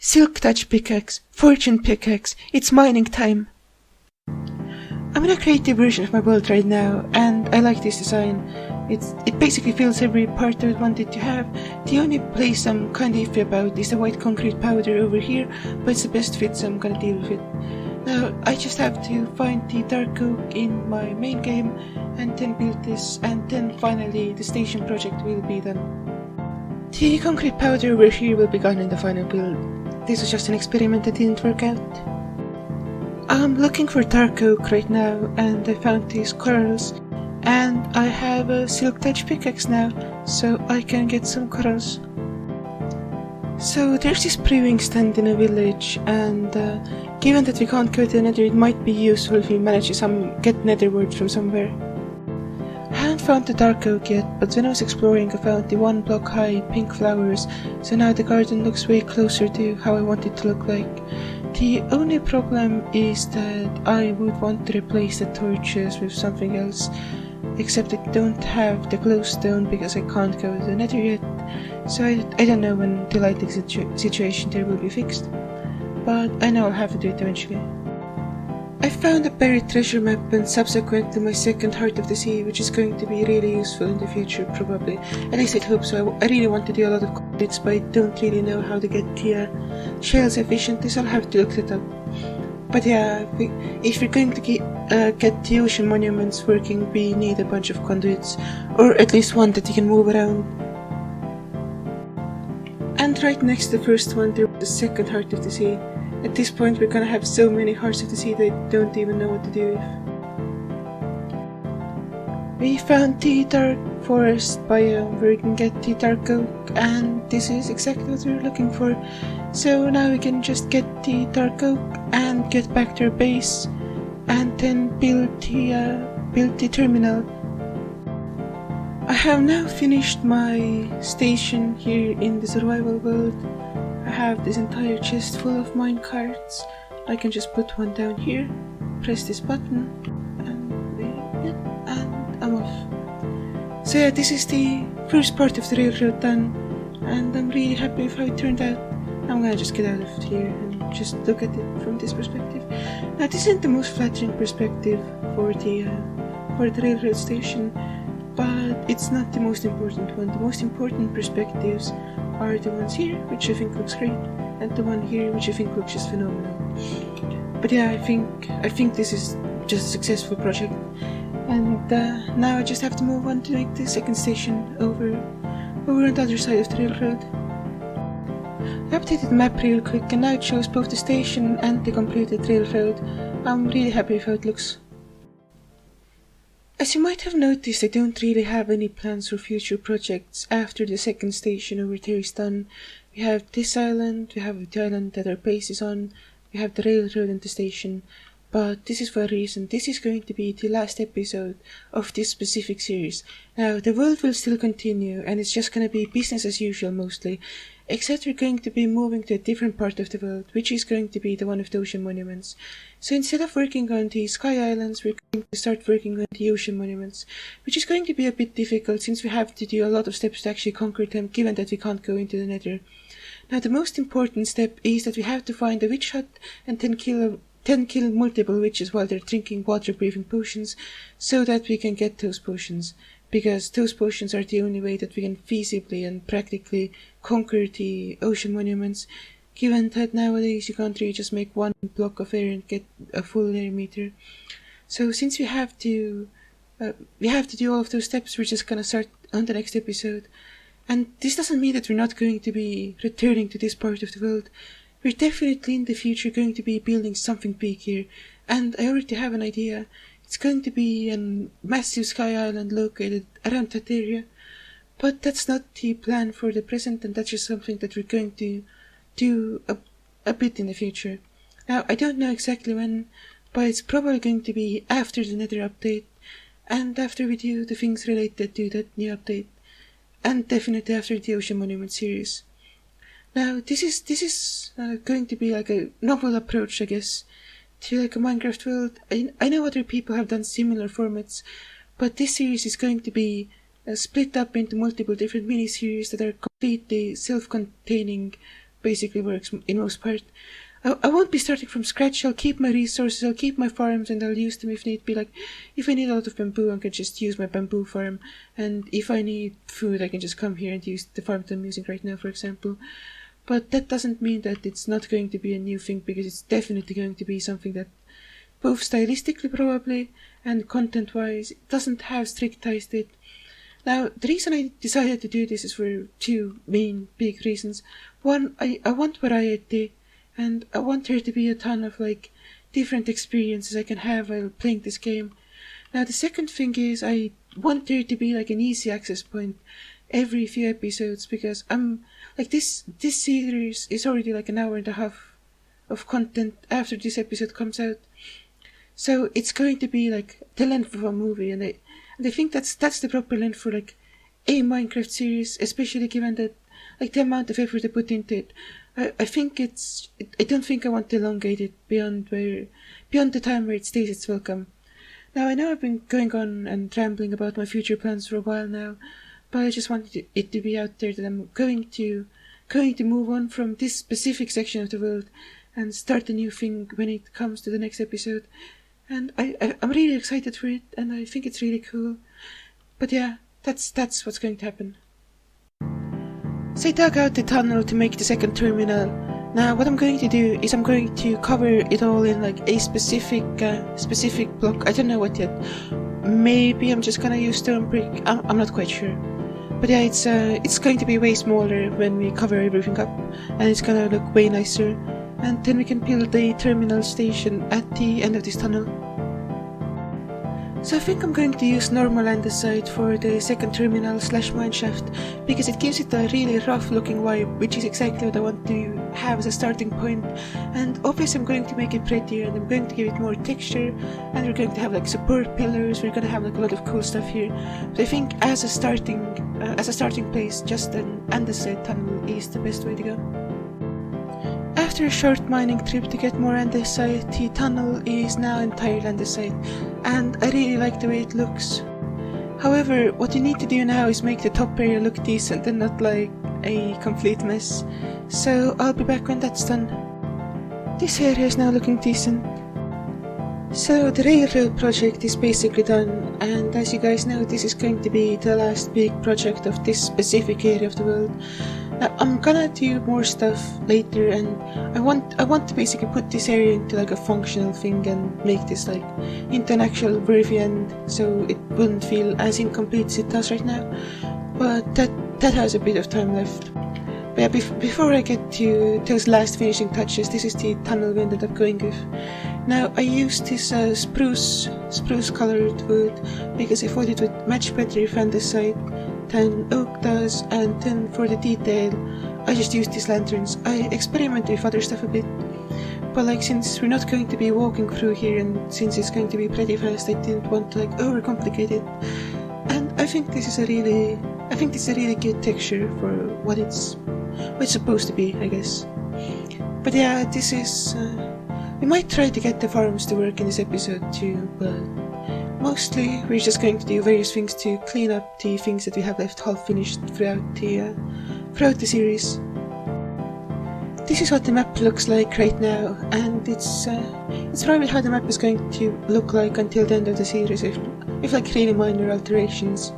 Silk Touch Pickaxe, Fortune Pickaxe, it's mining time. I'm in a creative version of my world right now, and I like this design. It basically fills every part I wanted to have. The only place I'm kinda iffy about is the white concrete powder over here, but it's the best fit, so I'm gonna deal with it. Now, I just have to find the dark oak in my main game, and then build this, and then finally the station project will be done. The concrete powder over here will be gone in the final build. This was just an experiment that didn't work out. I'm looking for dark oak right now, and I found these corals, and I have a silk touch pickaxe now, so I can get some corals. So there's this brewing stand in a village, and given that we can't go to the nether, it might be useful if we manage to get nether word from somewhere. I haven't found the dark oak yet, but when I was exploring I found the 1 block high pink flowers, so now the garden looks way closer to how I want it to look like. The only problem is that I would want to replace the torches with something else, except I don't have the glowstone because I can't go to the nether yet, so I don't know when the lighting situation there will be fixed, but I know I'll have to do it eventually. I found a buried treasure map and subsequently my second Heart of the Sea, which is going to be really useful in the future probably. At least I hope so. I really want to do a lot of conduits, but I don't really know how to get the shells efficiently, so I'll have to look that up. But yeah, if we're going to get the ocean monuments working, we need a bunch of conduits, or at least one that you can move around. And right next to the first one there was the second Heart of the Sea. At this point we're gonna have so many Hearts of the Sea that I don't even know what to do with. We found the dark forest biome where we can get the dark oak, and this is exactly what we were looking for. So now we can just get the dark oak and get back to our base, and then build the terminal. I have now finished my station here in the survival world. I have this entire chest full of minecarts. I can just put one down here, press this button, and I'm off. So yeah, this is the first part of the railroad done, and I'm really happy with how it turned out. I'm gonna just get out of here and just look at it from this perspective. Now this isn't the most flattering perspective for the railroad station, but it's not the most important one. The most important perspectives are the ones here, which I think looks great, and the one here, which I think looks just phenomenal. But yeah, I think this is just a successful project, and now I just have to move on to make the second station over on the other side of the railroad. I updated the map real quick, and now it shows both the station and the completed railroad. I'm really happy with how it looks. As you might have noticed, I don't really have any plans for future projects after the second station over there is done. We have this island, we have the island that our base is on, we have the railroad and the station, but this is for a reason. This is going to be the last episode of this specific series. Now, the world will still continue, and it's just gonna be business as usual mostly, except we're going to be moving to a different part of the world, which is going to be the one of the ocean monuments. So instead of working on the sky islands, we're going to start working on the ocean monuments, which is going to be a bit difficult since we have to do a lot of steps to actually conquer them, given that we can't go into the nether. Now the most important step is that we have to find a witch hut and then kill multiple witches while they're drinking water-breathing potions, so that we can get those potions, because those potions are the only way that we can feasibly and practically conquer the ocean monuments, given that nowadays you can't really just make one block of air and get a full air meter. So since we have to do all of those steps, we're just gonna start on the next episode. And this doesn't mean that we're not going to be returning to this part of the world. We're definitely in the future going to be building something big here, and I already have an idea. It's going to be a massive sky island located around that area, but that's not the plan for the present, and that's just something that we're going to do a bit in the future. Now, I don't know exactly when, but it's probably going to be after the nether update, and after we do the things related to that new update, and definitely after the Ocean Monument series. Now, this is going to be like a novel approach, I guess, to like a Minecraft world. I know other people have done similar formats, but this series is going to be split up into multiple different mini-series that are completely self-containing basically works in most part. I won't be starting from scratch. I'll keep my resources, I'll keep my farms, and I'll use them if need be. Like, if I need a lot of bamboo, I can just use my bamboo farm. And if I need food, I can just come here and use the farm that I'm using right now, for example. But that doesn't mean that it's not going to be a new thing, because it's definitely going to be something that, both stylistically probably, and content-wise, it doesn't have strict ties to it. Now, the reason I decided to do this is for two main big reasons. One, I want variety, and I want there to be a ton of like different experiences I can have while playing this game. Now the second thing is I want there to be like an easy access point every few episodes, because I'm like this series is already like an hour and a half of content after this episode comes out. So it's going to be like the length of a movie, and I think that's the proper length for like a Minecraft series, especially given that like the amount of effort I put into it. I think I don't think I want to elongate it beyond the time where it stays its welcome. Now, I know I've been going on and rambling about my future plans for a while now, but I just wanted it to be out there that I'm going to move on from this specific section of the world and start a new thing when it comes to the next episode. And I'm really excited for it, and I think it's really cool. But yeah, that's what's going to happen. So I dug out the tunnel to make the second terminal. Now what I'm going to do is I'm going to cover it all in like a specific block. I don't know what yet. Maybe I'm just gonna use stone brick. I'm not quite sure. But yeah, it's going to be way smaller when we cover everything up, and it's gonna look way nicer. And then we can build a terminal station at the end of this tunnel. So I think I'm going to use normal andesite for the second terminal / mineshaft, because it gives it a really rough looking vibe, which is exactly what I want to have as a starting point. And obviously I'm going to make it prettier, and I'm going to give it more texture, and we're going to have like support pillars, we're going to have like a lot of cool stuff here. But I think as a starting place, just an andesite tunnel is the best way to go. After a short mining trip to get more andesite, the tunnel is now entirely andesite, and I really like the way it looks. However, what you need to do now is make the top area look decent and not like a complete mess. So I'll be back when that's done. This area is now looking decent. So the railroad project is basically done, and as you guys know, this is going to be the last big project of this specific area of the world. Now, I'm gonna do more stuff later, and I want to basically put this area into like a functional thing and make this like into an actual worthy end, so it wouldn't feel as incomplete as it does right now. But that has a bit of time left. But yeah, before I get to those last finishing touches, this is the tunnel we ended up going with. Now I used this spruce colored wood because I thought it would match better with andesite than oak does, and then for the detail I just used these lanterns. I experimented with other stuff a bit, but like since we're not going to be walking through here, and since it's going to be pretty fast, I didn't want to like overcomplicate it. And I think this is a really good texture for what it's supposed to be, I guess. But yeah, this is we might try to get the farms to work in this episode too, but mostly we're just going to do various things to clean up the things that we have left half finished throughout the series. This is what the map looks like right now, and it's probably how the map is going to look like until the end of the series, with like really minor alterations.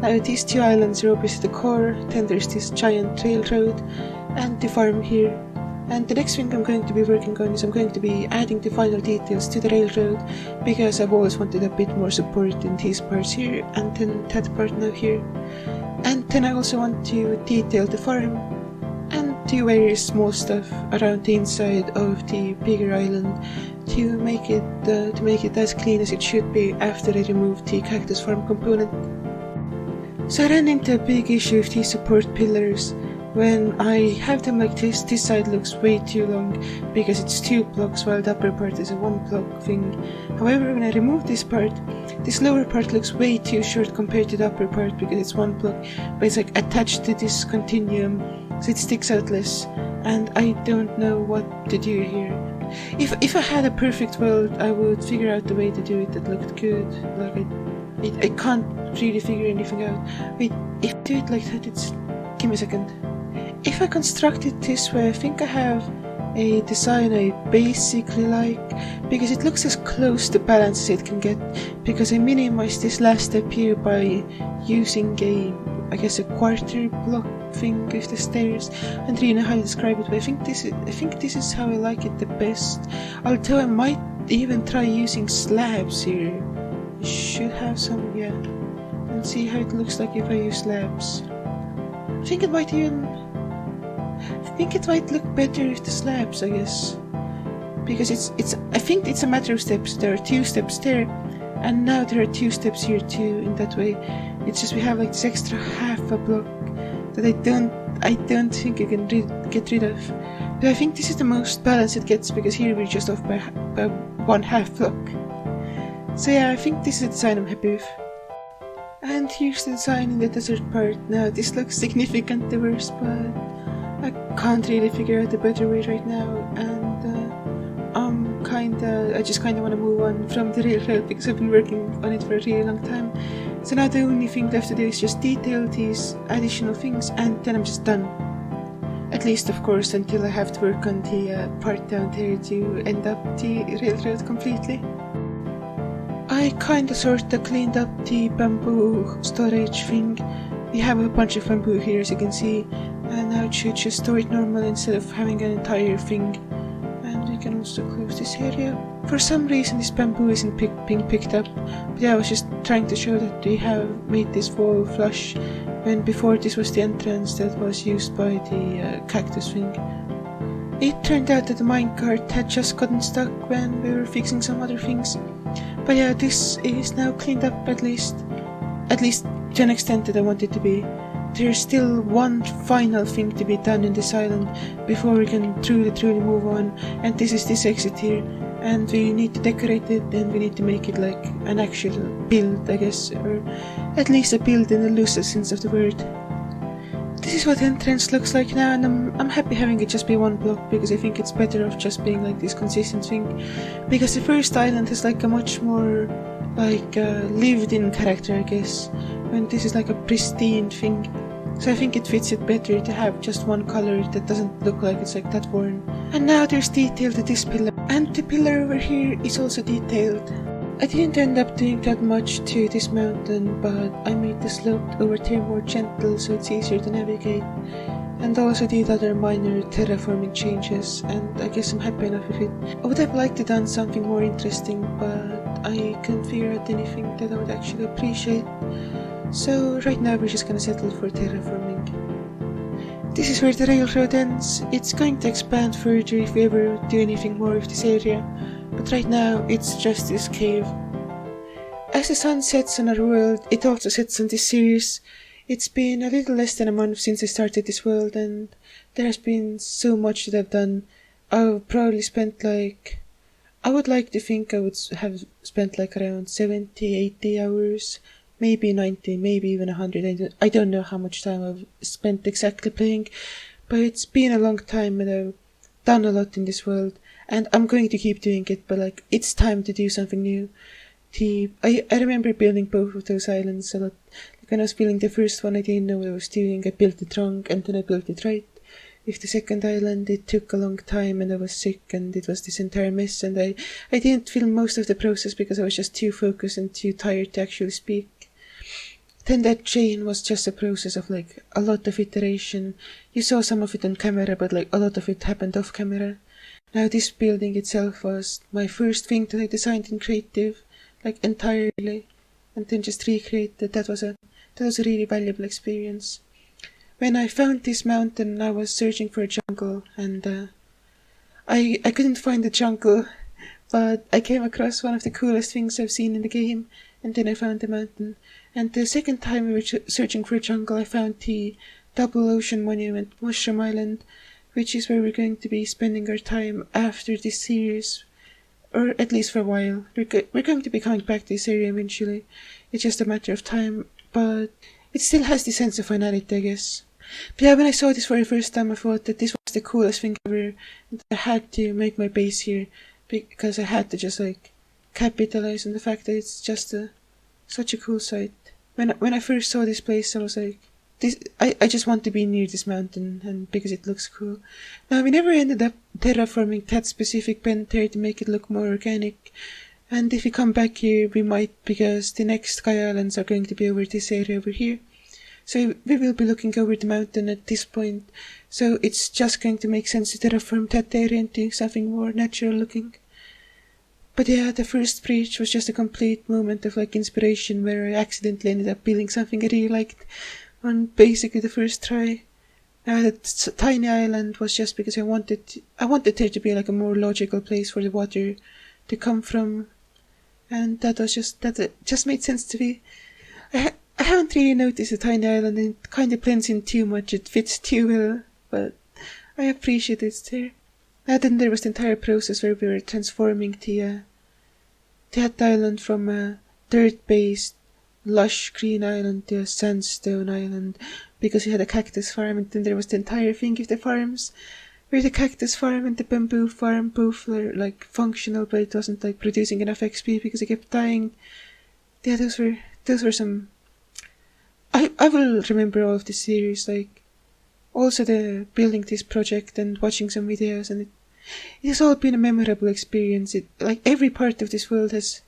Now these two islands are obviously the core, then there's this giant railroad and the farm here. And the next thing I'm going to be working on is I'm going to be adding the final details to the railroad, because I've always wanted a bit more support in these parts here, and then that part now here. And then I also want to detail the farm and do various small stuff around the inside of the bigger island to make it as clean as it should be after I remove the cactus farm component. So I ran into a big issue with these support pillars. When I have them like this side looks way too long because it's 2 blocks while the upper part is a 1 block thing. However, when I remove this part, this lower part looks way too short compared to the upper part because it's 1 block, but it's like attached to this continuum, so it sticks out less, and I don't know what to do here. If I had a perfect world, I would figure out the way to do it that looked good. Like I can't really figure anything out. Wait, if I do it like that, give me a second. if I construct it this way, I think I have a design I basically like, because it looks as close to balance as it can get, because I minimized this last step here by using I guess a quarter block thing with the stairs. I don't really know how to describe it, but I think this is how I like it the best. Although I might even try using slabs here. I should have some, yeah. And see how it looks like if I use slabs. I think it might look better with the slabs, I guess. Because I think it's a matter of steps. There are 2 steps there, and now there are 2 steps here too, in that way. It's just we have like this extra half a block that I don't think I can get rid of. But I think this is the most balance it gets, because here we're just off by 1/2 block. So yeah, I think this is a design I'm happy with. And here's the design in the desert part. Now this looks significantly worse, but I can't really figure out a better way right now, and I just kinda wanna move on from the railroad, because I've been working on it for a really long time. So now the only thing left to do is just detail these additional things, and then I'm just done. At least, of course, until I have to work on the part down there to end up the railroad completely. I kinda sorta cleaned up the bamboo storage thing. We have a bunch of bamboo here, as you can see, and now it should just store it normal instead of having an entire thing. And we can also close this area. For some reason this bamboo isn't being picked up, but yeah, I was just trying to show that we have made this wall flush, when before this was the entrance that was used by the cactus thing. It turned out that the minecart had just gotten stuck when we were fixing some other things. But yeah, this is now cleaned up, at least to an extent that I want it to be. There's still one final thing to be done in this island before we can truly move on, and this is this exit here. And we need to decorate it, and we need to make it like an actual build, I guess, or at least a build in the loosest sense of the word. This is what the entrance looks like now, and I'm happy having it just be 1 block, because I think it's better off just being like this consistent thing. Because the first island has like a much more like lived-in character, I guess, when this is like a pristine thing. So I think it fits it better to have just 1 color that doesn't look like it's like that worn. And now there's detail to this pillar, and the pillar over here is also detailed. I didn't end up doing that much to this mountain, but I made the slope over there more gentle so it's easier to navigate, and also did other minor terraforming changes, and I guess I'm happy enough with it. I would have liked to done something more interesting, but I couldn't figure out anything that I would actually appreciate. So right now we're just gonna settle for terraforming. This is where the railroad ends. It's going to expand further if we ever do anything more with this area, but right now it's just this cave. As the sun sets on our world, it also sets on this series. It's been a little less than a month since I started this world, and there has been so much that I've done. I've probably spent I would like to think I would have spent like around 70, 80 hours, maybe 90, maybe even 100. I don't know how much time I've spent exactly playing, but it's been a long time and I've done a lot in this world, and I'm going to keep doing it, but it's time to do something new. I remember building both of those islands a lot. When I was building the first one, I didn't know what I was doing. I built the trunk and then I built it right. With the second island, it took a long time and I was sick and it was this entire mess, and I didn't film most of the process because I was just too focused and too tired to actually speak. Then that chain was just a process of a lot of iteration. You saw some of it on camera, but a lot of it happened off camera. Now this building itself was my first thing that I designed in creative, entirely, and then just recreated. That was a really valuable experience. When I found this mountain, I was searching for a jungle, and I couldn't find the jungle, but I came across one of the coolest things I've seen in the game, and then I found the mountain. And the second time we were searching for a jungle, I found the Double Ocean Monument, Mushroom Island, which is where we're going to be spending our time after this series, or at least for a while. We're going to be coming back to this area eventually. It's just a matter of time, but it still has the sense of finality, I guess. But yeah, when I saw this for the first time, I thought that this was the coolest thing ever, and I had to make my base here, because I had to just capitalize on the fact that it's just such a cool site. When I first saw this place, I was like, I just want to be near this mountain, and because it looks cool. Now, we never ended up terraforming that specific bend there to make it look more organic. And if we come back here, we might, because the next Sky Islands are going to be over this area over here. So we will be looking over the mountain at this point. So it's just going to make sense to terraform that area into something more natural looking. But yeah, the first bridge was just a complete moment of like inspiration where I accidentally ended up building something I really liked on basically the first try. That tiny island was just because I wanted there to be like a more logical place for the water to come from, and that just made sense to me. I haven't really noticed a tiny island, and it kind of blends in too much. It fits too well, but I appreciate it's there. Then there was the entire process where we were transforming that island from a dirt-based, lush green island to a sandstone island, because we had a cactus farm, and then there was the entire thing of the farms, where the cactus farm and the bamboo farm both were like functional, but it wasn't like producing enough XP because it kept dying. Yeah, those were some. I will remember all of this series, like also the building this project and watching some videos, and it has all been a memorable experience. Every part of this world has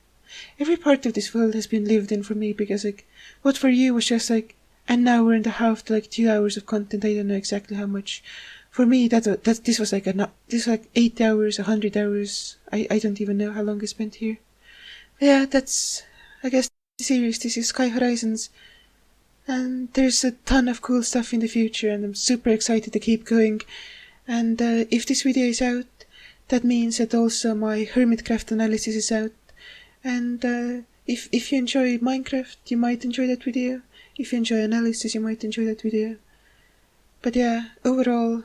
been lived in for me, because like what for you was just like an hour and a half to like 2 hours of content. I don't know exactly how much. For me, this was like 8 hours, 100 hours. I don't even know how long I spent here. But yeah, that's, I guess, the series. This is Sky Horizons. And there's a ton of cool stuff in the future, and I'm super excited to keep going. And if this video is out, that means that also my Hermitcraft analysis is out. And if you enjoy Minecraft, you might enjoy that video. If you enjoy analysis, you might enjoy that video. But yeah, overall,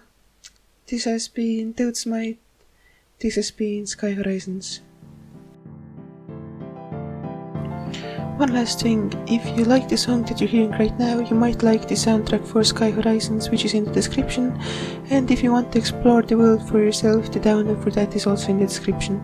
this has been Toadsmite. This has been Sky Horizons. One last thing, if you like the song that you're hearing right now, you might like the soundtrack for Sky Horizons, which is in the description, and if you want to explore the world for yourself, the download for that is also in the description.